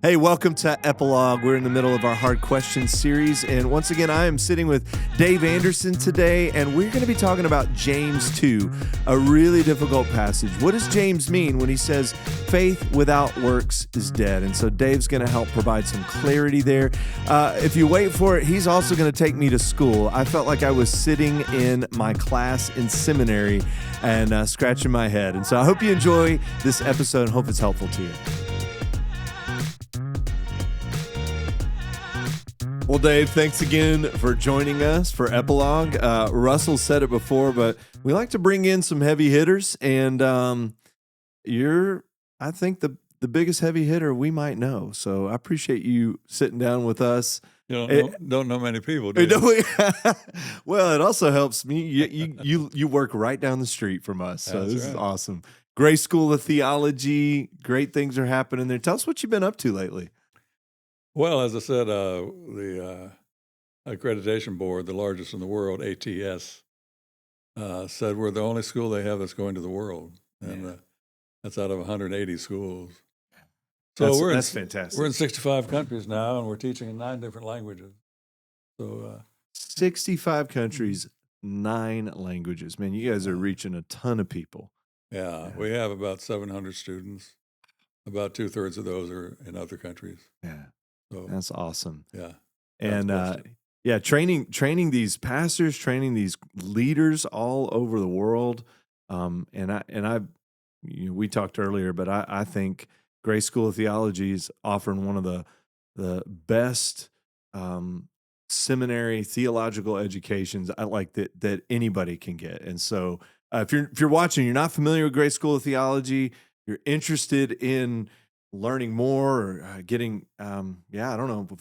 Hey, welcome to Epilogue. We're in the middle of our Hard Questions series. And once again, I am sitting with Dave Anderson today, and we're going to be talking about James 2, a really difficult passage. What does James mean when he says faith without works is dead? And so Dave's going to help provide some clarity there. If you wait for it, he's also going to take me to school. I felt like I was sitting in my class in seminary and scratching my head. And so I hope you enjoy this episode and hope it's helpful to you. Well, Dave, thanks again for joining us for Epilogue. Russell said it before, but we like to bring in some heavy hitters, and you're, I think, the biggest heavy hitter we might know. So I appreciate you sitting down with us. You don't know many people, do you? Well, it also helps me. You work right down the street from us, so That's this is right. awesome. Great School of Theology. Great things are happening there. Tell us what you've been up to lately. Well, as I said, the accreditation board, the largest in the world, ATS, said we're the only school they have that's going to the world, and that's out of 180 schools. So that's fantastic. We're in 65 countries now, and we're teaching in 9 different languages. So 65 countries, 9 languages. Man, you guys are reaching a ton of people. yeah, we have about 700 students. About 2/3 of those are in other countries. Yeah. So That's awesome. yeah, And that's training these pastors, training these leaders all over the world. We talked earlier, but I think Grace School of Theology is offering one of the best seminary theological educations I like that anybody can get. And so if you're watching, you're not familiar with Grace School of Theology, you're interested in learning more or getting,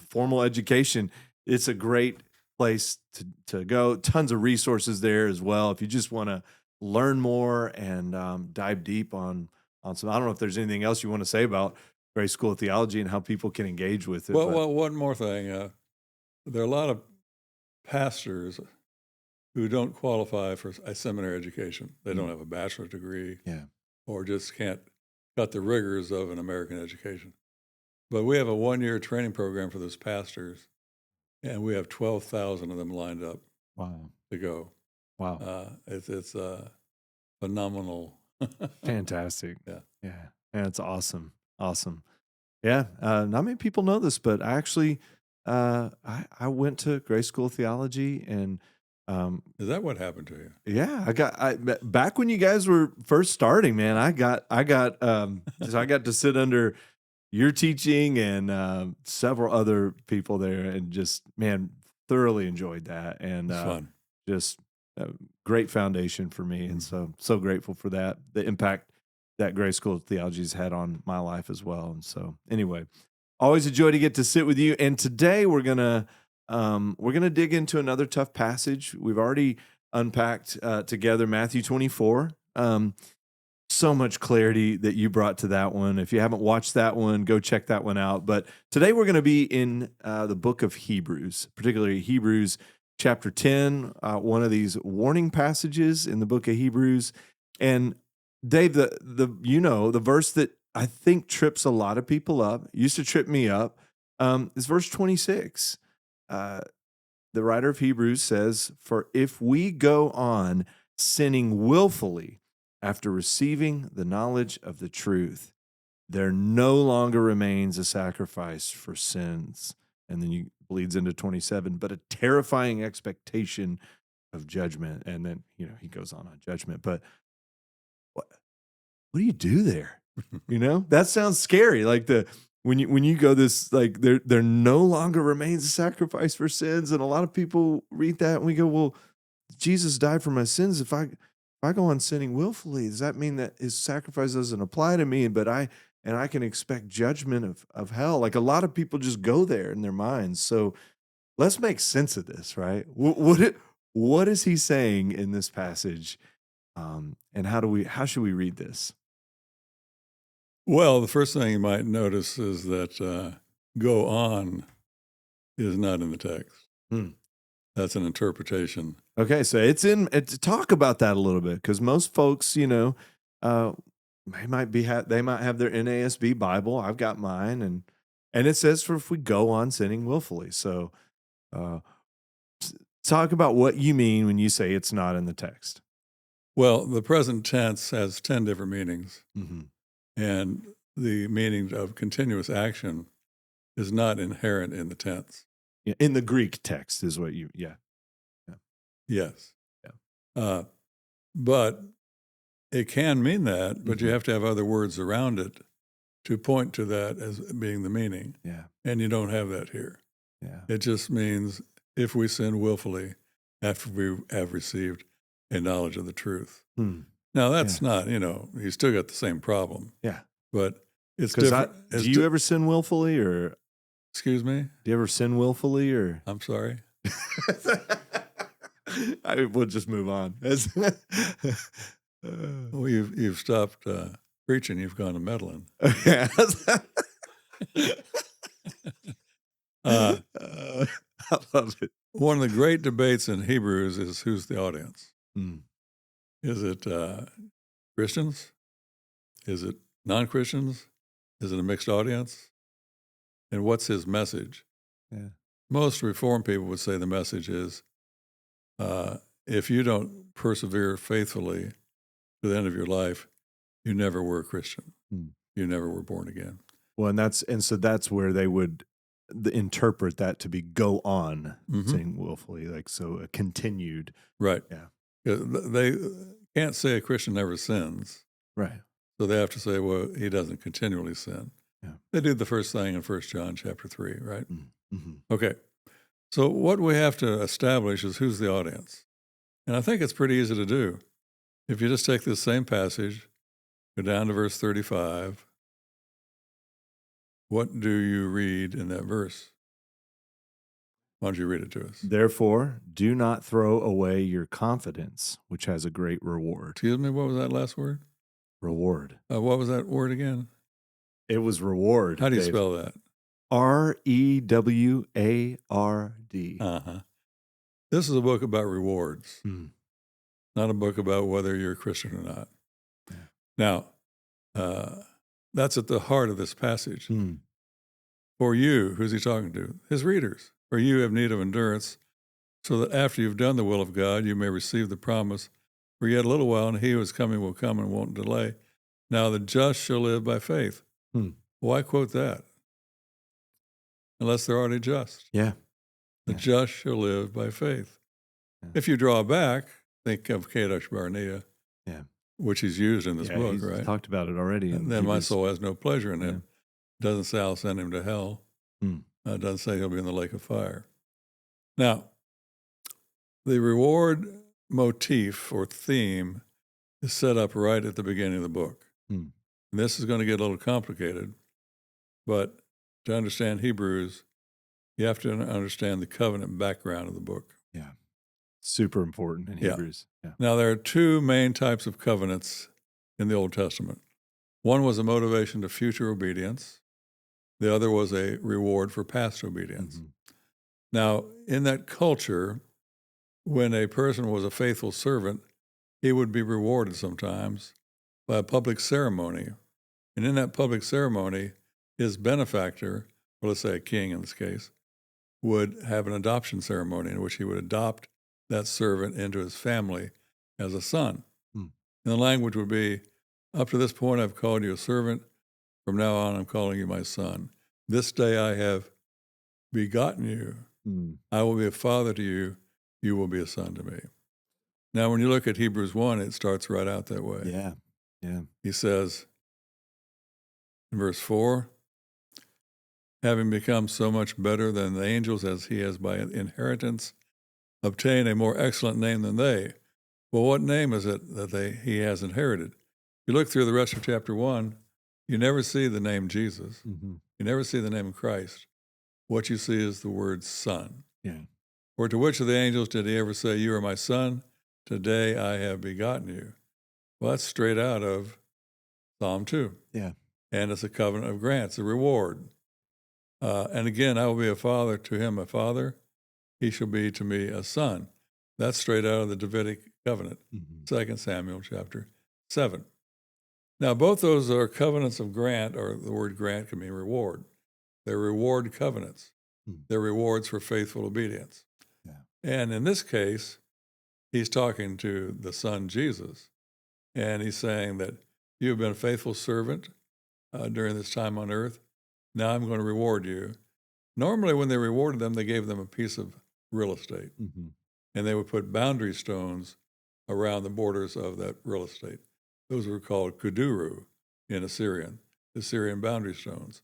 formal education, it's a great place to go. Tons of resources there as well. If you just want to learn more and dive deep on some, I don't know if there's anything else you want to say about Grace School of Theology and how people can engage with it. Well, one more thing. There are a lot of pastors who don't qualify for a seminary education. They don't have a bachelor's degree, or just can't cut the rigors of an American education. But we have a 1-year training program for those pastors, and we have 12,000 of them lined up to go. Wow. It's phenomenal. Fantastic. Yeah. And it's awesome. Yeah. Not many people know this, but I actually, I went to Grace School of Theology, and Is that what happened to you? yeah, back when you guys were first starting, man, I got so I got to sit under your teaching and several other people there, and just, man, thoroughly enjoyed that. And It's fun. just a great foundation for me. And so grateful for that, the impact that Grace School of Theology has had on my life as well. And so anyway, always a joy to get to sit with you. And today we're gonna dig into another tough passage. We've already unpacked together Matthew 24. So much clarity that you brought to that one. If you haven't watched that one, go check that one out. But today we're going to be in the book of Hebrews, particularly Hebrews chapter 10, one of these warning passages in the book of Hebrews. And Dave, the verse that I think trips a lot of people up, used to trip me up, is verse 26. The writer of Hebrews says, "For if we go on sinning willfully after receiving the knowledge of the truth, there no longer remains a sacrifice for sins." And then he bleeds into 27, "but a terrifying expectation of judgment." And then, he goes on judgment. But what do you do there? That sounds scary. Like when you go this, like there no longer remains a sacrifice for sins. And a lot of people read that and we go, well, Jesus died for my sins. If I go on sinning willfully, does that mean that his sacrifice doesn't apply to me? But I can expect judgment of hell. Like, a lot of people just go there in their minds. So let's make sense of this, right? What is he saying in this passage? And how should we read this? Well, the first thing you might notice is that go on is not in the text. That's an interpretation. Okay, so talk about that a little bit, because most folks, they might have their NASB Bible. I've got mine, and And it says for if we go on sinning willfully. So talk about what you mean when you say it's not in the text. Well, the present tense has 10 different meanings. Mm-hmm. And the meaning of continuous action is not inherent in the tense. Yeah, in the Greek text is what you, yeah. Yes. Yeah. But it can mean that, but you have to have other words around it to point to that as being the meaning. Yeah. And you don't have that here. Yeah. It just means if we sin willfully after we have received a knowledge of the truth. Now, that's not, you still got the same problem. Yeah. But it's different. Do you ever sin willfully or? Excuse me? Do you ever sin willfully or? I'm sorry? We'll just move on. Well, you've stopped preaching. You've gone to meddling. Yeah. I love it. One of the great debates in Hebrews is who's the audience? Is it Christians? Is it non-Christians? Is it a mixed audience? And what's his message? Yeah. Most Reformed people would say the message is, if you don't persevere faithfully to the end of your life, you never were a Christian. You never were born again. Well, and so that's where they would interpret that to be go on saying willfully, like so a continued. Right. Yeah. They can't say a Christian never sins. Right. So they have to say, well, he doesn't continually sin. Yeah. They do the first thing in 1 John chapter 3, right? Mm-hmm. Okay. So what we have to establish is who's the audience. And I think it's pretty easy to do. If you just take this same passage, go down to verse 35, what do you read in that verse? Why don't you read it to us? Therefore, do not throw away your confidence, which has a great reward. Excuse me, what was that last word? Reward. What was that word again? It was reward. How do you Dave. spell that? Reward. This is a book about rewards, not a book about whether you're a Christian or not. Yeah. Now, that's at the heart of this passage. For you, who's he talking to? His readers. For you have need of endurance, so that after you've done the will of God, you may receive the promise. For yet a little while, and he who is coming will come and won't delay. Now the just shall live by faith. Why quote that? Unless they're already just. Yeah. The just shall live by faith. Yeah. If you draw back, think of Kadesh Barnea, which he's used in this book, he's right? Talked about it already. And then my soul has no pleasure in him. Doesn't say I'll send him to hell. Doesn't say he'll be in the lake of fire. Now, the reward motif or theme is set up right at the beginning of the book. And this is going to get a little complicated, but to understand Hebrews, you have to understand the covenant background of the book. Yeah. Super important in Hebrews. Yeah. Now, there are two main types of covenants in the Old Testament. One was a motivation to future obedience. The other was a reward for past obedience. Now, in that culture, when a person was a faithful servant, he would be rewarded sometimes by a public ceremony. And in that public ceremony, his benefactor, or let's say a king in this case, would have an adoption ceremony in which he would adopt that servant into his family as a son. And the language would be, up to this point I've called you a servant, from now on I'm calling you my son. This day I have begotten you. I will be a father to you, you will be a son to me. Now when you look at Hebrews 1, it starts right out that way. Yeah. He says in verse 4, having become so much better than the angels as he has by inheritance obtained a more excellent name than they. Well, what name is it that he has inherited? If you look through the rest of chapter 1, you never see the name Jesus. You never see the name Christ. What you see is the word son. Yeah. Or to which of the angels did he ever say, you are my son, today I have begotten you? Well, that's straight out of Psalm 2. Yeah. And it's a covenant of grants, a reward. And again, I will be a father to him, a father. He shall be to me a son. That's straight out of the Davidic covenant, 2 Samuel chapter 7. Now, both those are covenants of grant, or the word grant can mean reward. They're reward covenants. Hmm. They're rewards for faithful obedience. Yeah. And in this case, he's talking to the Son, Jesus, and he's saying that you have been a faithful servant during this time on earth. Now I'm going to reward you. Normally, when they rewarded them, they gave them a piece of real estate, Mm-hmm. and they would put boundary stones around the borders of that real estate. Those were called kuduru in Assyrian, the Syrian boundary stones.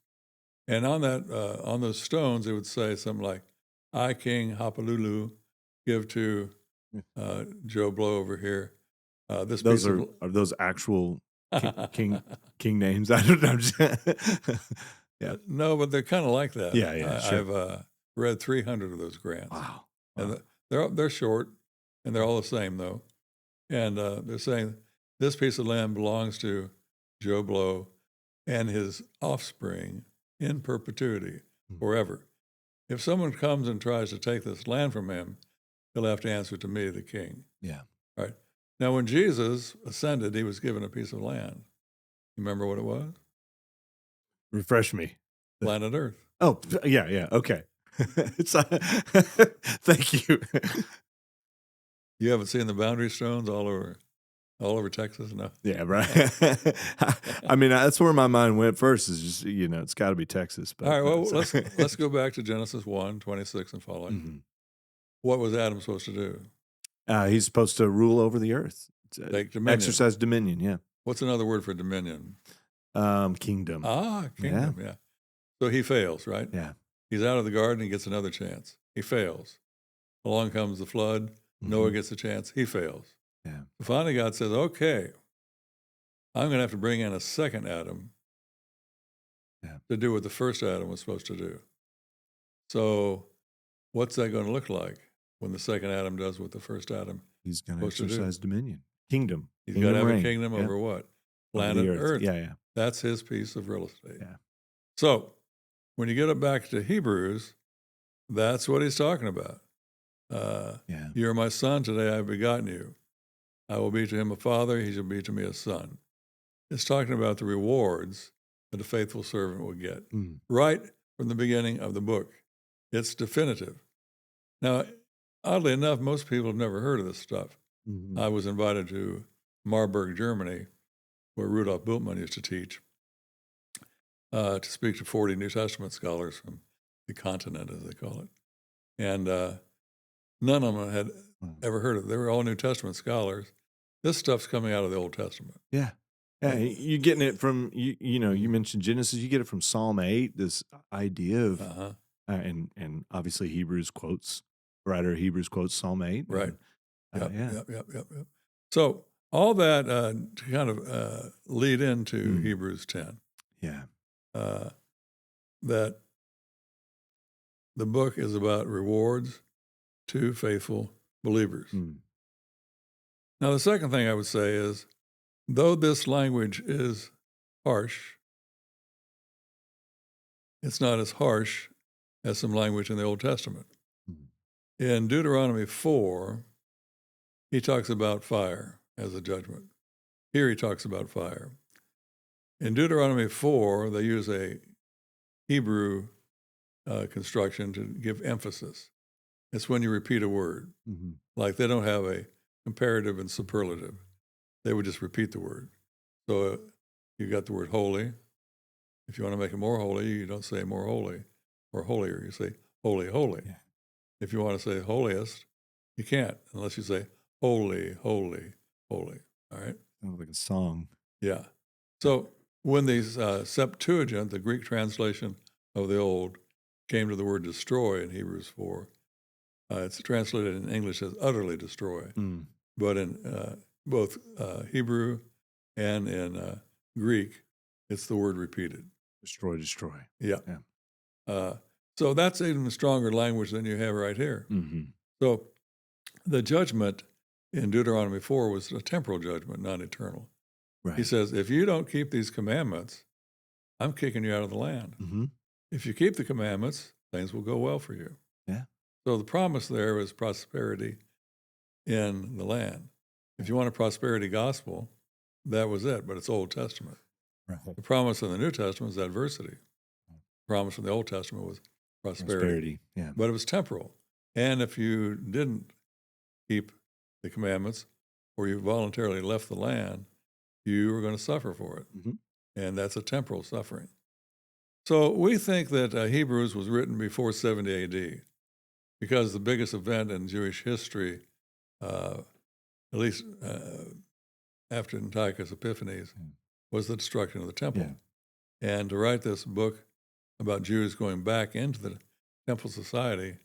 And on that, on those stones, it would say something like, "I, King Hapalulu, give to Joe Blow over here this Those piece are those actual king names? I don't know. Yeah. No, but they're kind of like that. Yeah, sure. I've read 300 of those grants. Wow. And they're short, and they're all the same, though. And they're saying this piece of land belongs to Joe Blow and his offspring in perpetuity, forever. If someone comes and tries to take this land from him, he'll have to answer to me, the king. Yeah. Right. Now, when Jesus ascended, he was given a piece of land. You remember what it was? Refresh me. Planet Earth. Oh, yeah. Okay. Thank you. You haven't seen the boundary stones all over Texas? No. Yeah, right. I mean, that's where my mind went first. Is just it's got to be Texas. But, all right. Well, let's go back to Genesis 1:26 and following. Mm-hmm. What was Adam supposed to do? He's supposed to rule over the earth, Take dominion. exercise dominion. Yeah. What's another word for dominion? Kingdom. Kingdom. Yeah. So he fails, right? Yeah. He's out of the garden. He gets another chance. He fails. Along comes the flood. Noah gets a chance. He fails. Yeah. Finally, God says, "Okay, I'm going to have to bring in a second Adam to do what the first Adam was supposed to do." So, what's that going to look like when the second Adam does what the first Adam? He's going to exercise dominion, kingdom. He's got to have a kingdom over what? Planet Earth. Yeah. That's his piece of real estate. Yeah. So, when you get it back to Hebrews, that's what he's talking about. You are my son, today I have begotten you. I will be to him a father, he shall be to me a son. It's talking about the rewards that a faithful servant will get right from the beginning of the book. It's definitive. Now, oddly enough, most people have never heard of this stuff. Mm-hmm. I was invited to Marburg, Germany, where Rudolf Bultmann used to teach, to speak to 40 New Testament scholars from the continent, as they call it. And none of them had ever heard of it. They were all New Testament scholars. This stuff's coming out of the Old Testament. Yeah. Yeah, you're getting it from, you mentioned Genesis, you get it from Psalm 8, this idea of, and obviously writer of Hebrews quotes Psalm 8. Right. And, Yep. So all that to kind of lead into Hebrews 10. Yeah. That the book is about rewards to faithful believers. Now, the second thing I would say is, though this language is harsh, it's not as harsh as some language in the Old Testament. In Deuteronomy 4, he talks about fire as a judgment. Here he talks about fire. In Deuteronomy 4, they use a Hebrew construction to give emphasis. It's when you repeat a word. Like they don't have a comparative and superlative. They would just repeat the word. So you got the word holy. If you want to make it more holy, you don't say more holy or holier. You say holy, holy. Yeah. If you want to say holiest, you can't unless you say holy, holy, holy. All right? Sounds like a song. Yeah. So when these Septuagint, the Greek translation of the Old, came to the word destroy in Hebrews 4, it's translated in English as utterly destroy. But in both Hebrew and in Greek, it's the word repeated. Destroy. Yeah. So that's even stronger language than you have right here. So the judgment in Deuteronomy 4 was a temporal judgment, not eternal. Right. He says, if you don't keep these commandments, I'm kicking you out of the land. If you keep the commandments, things will go well for you. Yeah. So the promise there is prosperity in the land. If you want a prosperity gospel, that was it, but it's Old Testament. Right. The promise in the New Testament is adversity. promise in the Old Testament was prosperity. Prosperity, yeah. But it was temporal. And if you didn't keep the commandments or you voluntarily left the land, you were going to suffer for it. Mm-hmm. And that's a temporal suffering. So we think that Hebrews was written before 70 AD because the biggest event in Jewish history, at least after Antiochus Epiphanes, was the destruction of the temple. Yeah. And to write this book about Jews going back into the temple society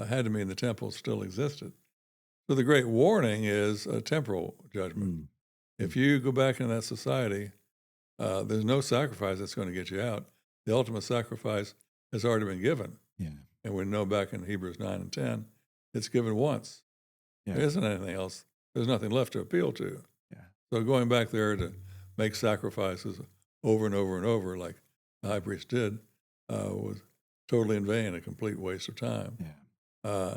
had to mean the temple still existed. So the great warning is a temporal judgment. If you go back into that society, there's no sacrifice that's going to get you out. The ultimate sacrifice has already been given. Yeah. And we know back in Hebrews 9 and 10, it's given once. Yeah. There isn't anything else. There's nothing left to appeal to. Yeah. So going back there to make sacrifices over and over and over, like the high priest did, was totally in vain, a complete waste of time. Yeah.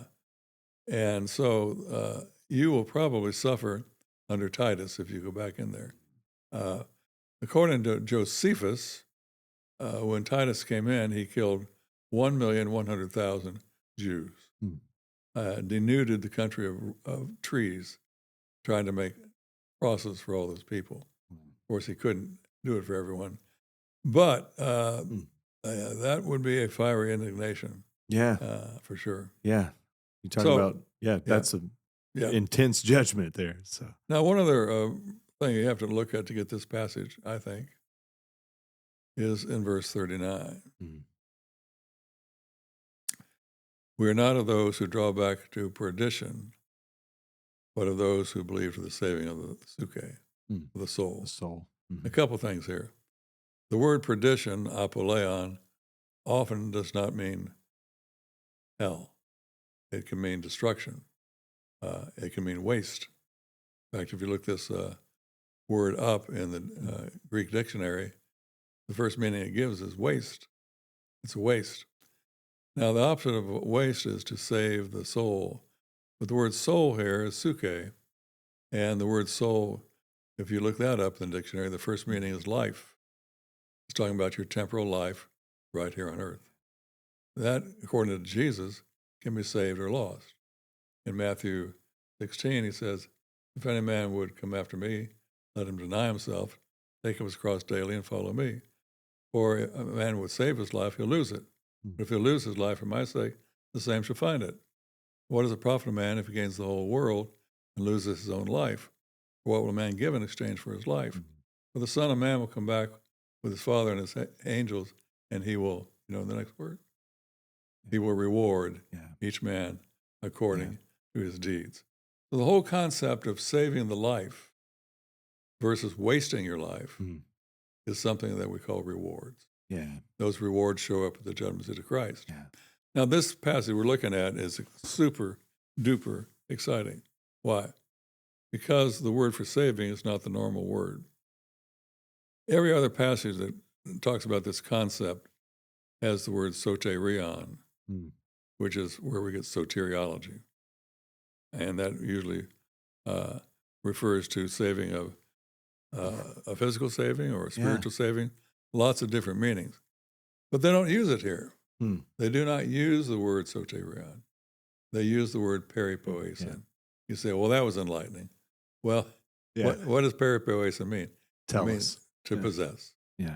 And so you will probably suffer under Titus if you go back in there. According to Josephus, when Titus came in, he killed 1,100,000 Jews, denuded the country of trees, trying to make crosses for all those people. Of course, he couldn't do it for everyone. But that would be a fiery indignation. Yeah. For sure. Yeah. You talk about, that's an intense judgment there. So now, one other thing you have to look at to get this passage, I think, is in verse 39. We are not of those who draw back to perdition, but of those who believe to the saving of the suke, of the soul. The soul. A couple things here. The word perdition, apoleon, often does not mean hell. It can mean destruction. It can mean waste. In fact, if you look this word up in the Greek dictionary, the first meaning it gives is waste. It's a waste. Now, the opposite of waste is to save the soul. But the word soul here is suke. And the word soul, if you look that up in the dictionary, the first meaning is life. It's talking about your temporal life right here on earth. That, according to Jesus, can be saved or lost. In Matthew 16, he says, if any man would come after me, let him deny himself, take up his cross daily and follow me. For a man would save his life, he'll lose it. But if he'll lose his life for my sake, the same shall find it. What is a profit of man if he gains the whole world and loses his own life? Or what will a man give in exchange for his life? For the Son of Man will come back with his Father and his angels, and he will, you know the next word? He will reward each man according to his deeds. So the whole concept of saving the life versus wasting your life is something that we call rewards. Yeah. Those rewards show up at the judgment seat of Christ. Yeah. Now, this passage we're looking at is super duper exciting. Why? Because the word for saving is not the normal word. Every other passage that talks about this concept has the word soterion, which is where we get soteriology. And that usually refers to saving of a physical saving or a spiritual saving, lots of different meanings. But they don't use it here. They do not use the word soterion. They use the word peripoiesin. Yeah. You say, well, that was enlightening. Well, what does peripoiesin mean? Tell it means us. To possess. Yeah.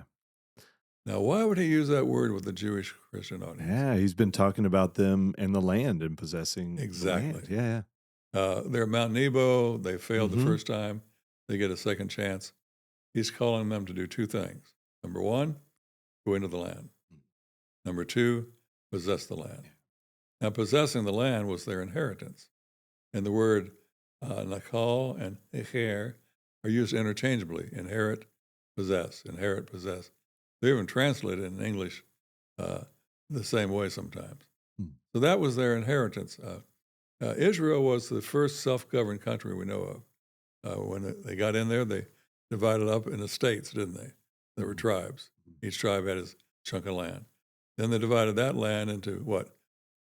Now, why would he use that word with the Jewish Christian audience? Yeah, he's been talking about them and the land and possessing exactly. the land. Yeah. They're at Mount Nebo. They failed the first time. They get a second chance. He's calling them to do two things. Number one, go into the land. Number two, possess the land. Now, possessing the land was their inheritance. And the word nakal and echer are used interchangeably. Inherit, possess. Inherit, possess. They even translate it in English the same way sometimes. So that was their inheritance. Israel was the first self-governed country we know of. When they got in there, they divided up into states, didn't they? There were tribes. Each tribe had its chunk of land. Then they divided that land into what?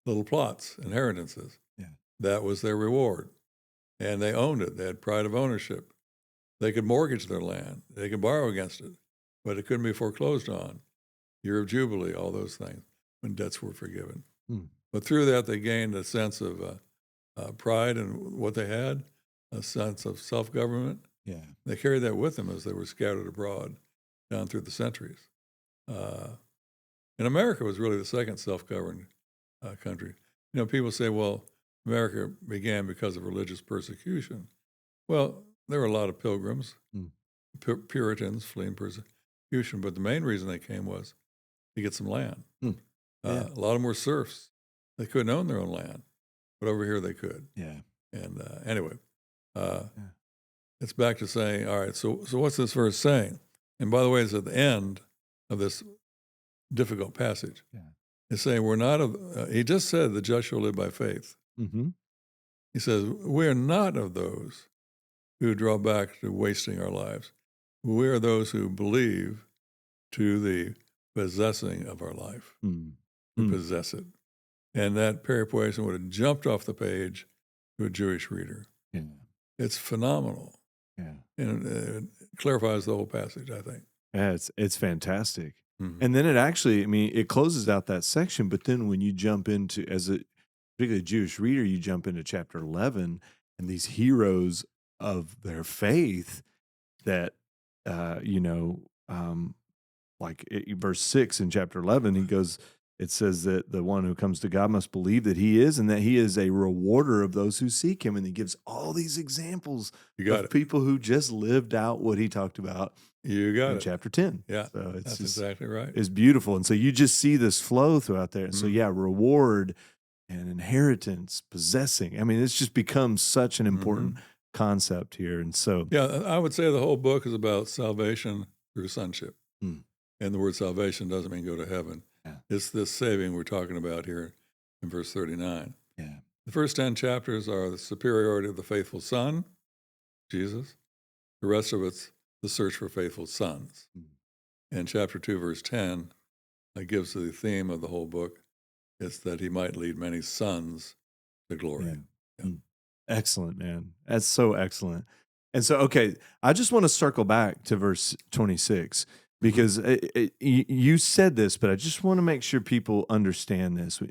Little plots, inheritances. Yeah. That was their reward. And they owned it. They had pride of ownership. They could mortgage their land. They could borrow against it, but it couldn't be foreclosed on. year of Jubilee, all those things, when debts were forgiven. Mm. But through that, they gained a sense of pride in what they had, a sense of self-government. Yeah. They carried that with them as they were scattered abroad down through the centuries. And America was really the second self-governed country. You know, people say, well, America began because of religious persecution. Well, there were a lot of pilgrims, Puritans fleeing persecution, but the main reason they came was to get some land. A lot of them were serfs. They couldn't own their own land, but over here they could. Yeah. And anyway, it's back to saying, all right, so what's this verse saying? And by the way, it's at the end of this difficult passage. Yeah. It's saying we're not of, he just said the just shall live by faith. Mm-hmm. He says, we're not of those who draw back to wasting our lives. We are those who believe to the possessing of our life. We possess it. And that peripoiesis would have jumped off the page to a Jewish reader. Yeah. It's phenomenal. Yeah. And it clarifies the whole passage, I think. Yeah, it's fantastic. Mm-hmm. And then it actually, I mean, it closes out that section, but then when you jump into, as a particularly Jewish reader, you jump into chapter 11 and these heroes of their faith that, verse 6 in chapter 11, he goes, it says that the one who comes to God must believe that he is, and that he is a rewarder of those who seek him. And he gives all these examples of people who just lived out what he talked about in chapter 10. Yeah, so that's exactly right. It's beautiful. And so you just see this flow throughout there. And so, reward and inheritance, possessing. I mean, it's just become such an important concept here. And so, I would say the whole book is about salvation through sonship. And the word salvation doesn't mean go to heaven. Yeah. It's this saving we're talking about here in verse 39. Yeah. The first 10 chapters are the superiority of the faithful son, Jesus. The rest of it's the search for faithful sons. And chapter 2, verse 10, gives the theme of the whole book. It's that he might lead many sons to glory. Yeah. Excellent, man. That's so excellent. And so, okay, I just want to circle back to verse 26 because you said this, but I just want to make sure people understand this.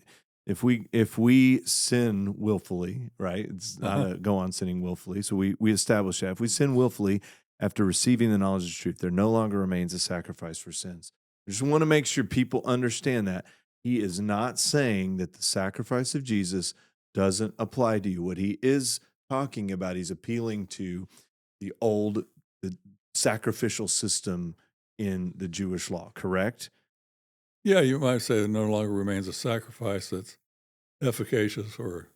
If we sin willfully, right? It's not a go on sinning willfully. So we establish that if we sin willfully after receiving the knowledge of truth, there no longer remains a sacrifice for sins. I just want to make sure people understand that he is not saying that the sacrifice of Jesus doesn't apply to you. What he is talking about, he's appealing to the sacrificial system in the Jewish law, correct? Yeah, you might say there no longer remains a sacrifice that's efficacious for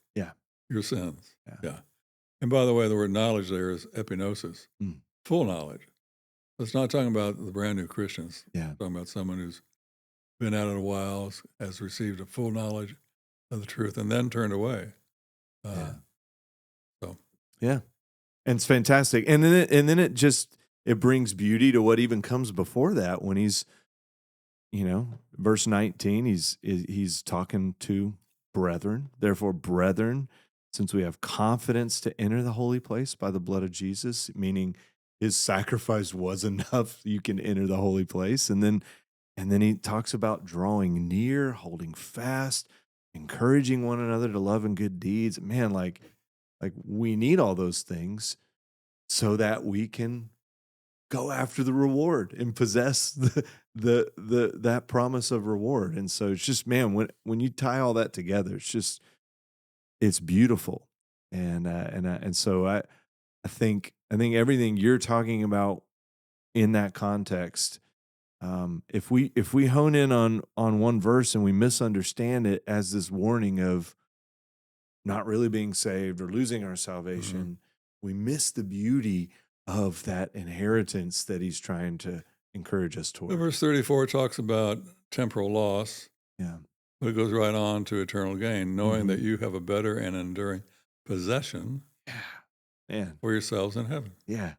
your sins. Yeah. And by the way, the word knowledge there is epinosis, full knowledge. It's not talking about the brand new Christians. Yeah. It's talking about someone who's been at it a while, has received a full knowledge of the truth, and then turned away. And it's fantastic. And then it brings beauty to what even comes before that when he's, verse 19, he's talking to brethren. Therefore, brethren, since we have confidence to enter the holy place by the blood of Jesus, meaning his sacrifice was enough, you can enter the holy place. And then he talks about drawing near, holding fast, encouraging one another to love and good deeds. Man, like we need all those things so that we can go after the reward and possess that promise of reward. And so it's just, man, when you tie all that together, it's beautiful. And so I think everything you're talking about in that context, if we hone in on one verse and we misunderstand it as this warning of not really being saved or losing our salvation, we miss the beauty of that inheritance that he's trying to encourage us toward. Verse 34 talks about temporal loss, but it goes right on to eternal gain, knowing that you have a better and enduring possession for yourselves in heaven. Yeah.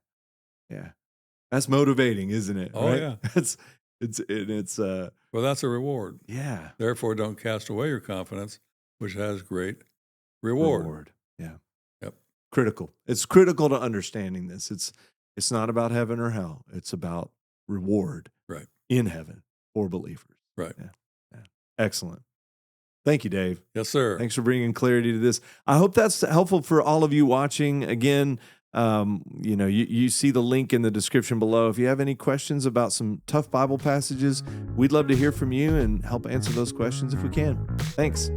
That's motivating, isn't it? Oh, right? yeah. Well, that's a reward. Yeah. Therefore, don't cast away your confidence, which has great reward. Yeah. Yep. Critical. It's critical to understanding this. It's not about heaven or hell. It's about reward in heaven for believers. Right. Yeah. Excellent. Thank you, Dave. Yes, sir. Thanks for bringing clarity to this. I hope that's helpful for all of you watching. Again, you see the link in the description below. If you have any questions about some tough Bible passages, we'd love to hear from you and help answer those questions if we can. Thanks.